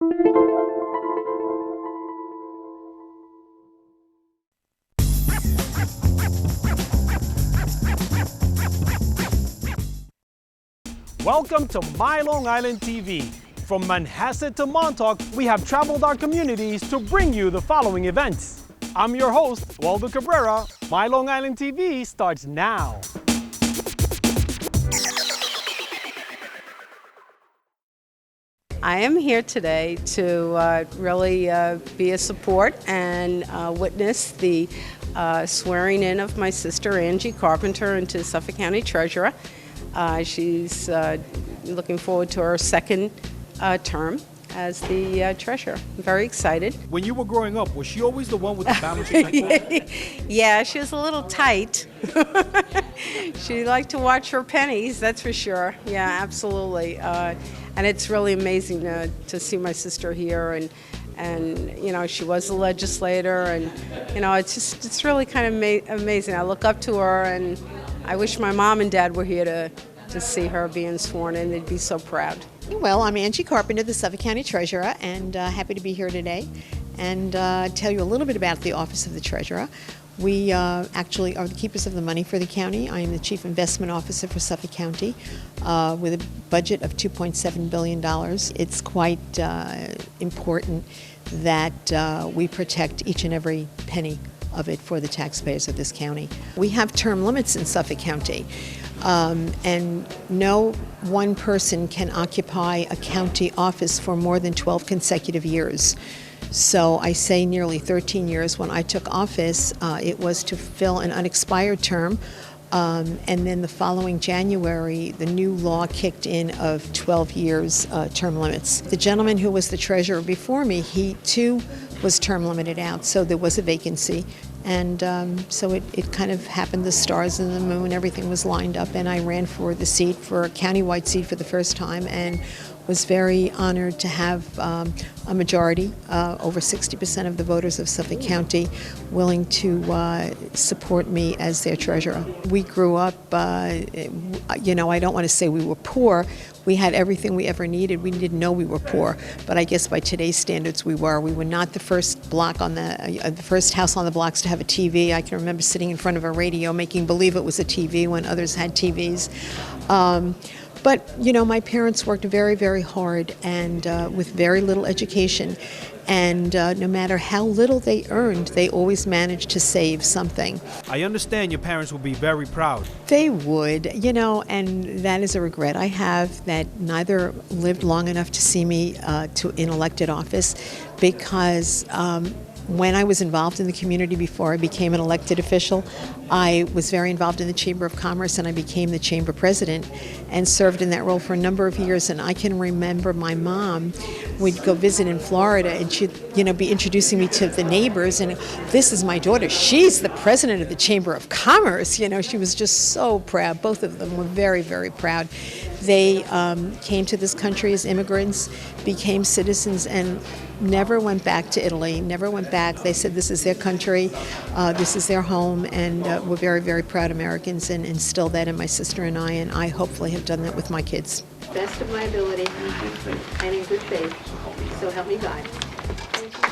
Welcome to My Long Island TV. From Manhasset to Montauk, we have traveled our communities to bring you the following events. I'm your host, Waldo Cabrera. My Long Island TV starts now. I am here today to really be a support and witness the swearing in of my sister Angie Carpenter into Suffolk County Treasurer. She's looking forward to her second term as the treasurer. I'm very excited. When you were growing up, was she always the one with the balance sheet? Yeah, she was a little tight. She liked to watch her pennies, that's for sure. Yeah, absolutely. And it's really amazing to see my sister here, and you know, she was a legislator, and you know, it's really kind of amazing. I look up to her, and I wish my mom and dad were here to see her being sworn in. They'd be so proud. Well, I'm Angie Carpenter, the Suffolk County Treasurer, and happy to be here today and tell you a little bit about the Office of the Treasurer. We actually are the keepers of the money for the county. I am the Chief Investment Officer for Suffolk County with a budget of $2.7 billion. It's quite important that we protect each and every penny of it for the taxpayers of this county. We have term limits in Suffolk County, and no one person can occupy a county office for more than 12 consecutive years. So I say nearly 13 years. When I took office, it was to fill an unexpired term, and then the following January, the new law kicked in of 12 years term limits. The gentleman who was the treasurer before me, he too was term limited out, so there was a vacancy. And so it kind of happened, the stars and the moon, everything was lined up, and I ran for the seat, for a countywide seat for the first time, and was very honored to have a majority, over 60% of the voters of Suffolk County, willing to support me as their treasurer. We grew up, you know, I don't want to say we were poor. We had everything we ever needed. We didn't know we were poor, but I guess by today's standards we were. We were not the first block on the first house on the blocks to have a TV. I can remember sitting in front of a radio making believe it was a TV when others had TVs. But, you know, my parents worked very, very hard and with very little education. And no matter how little they earned, they always managed to save something. I understand your parents will be very proud. They would, you know, and that is a regret I have, that neither lived long enough to see me in elected office, because when I was involved in the community before I became an elected official, I was very involved in the Chamber of Commerce, and I became the Chamber President and served in that role for a number of years. And I can remember my mom would go visit in Florida, and she'd, you know, be introducing me to the neighbors, and this is my daughter, she's the president of the Chamber of Commerce. You know, she was just so proud. Both of them were very, very proud. They came to this country as immigrants, became citizens, and never went back to Italy, never went back. They said this is their country, this is their home, and we're very, very proud Americans, and instilled that in my sister and I hopefully have done that with my kids. Best of my ability and in good faith, so help me God. Thank you.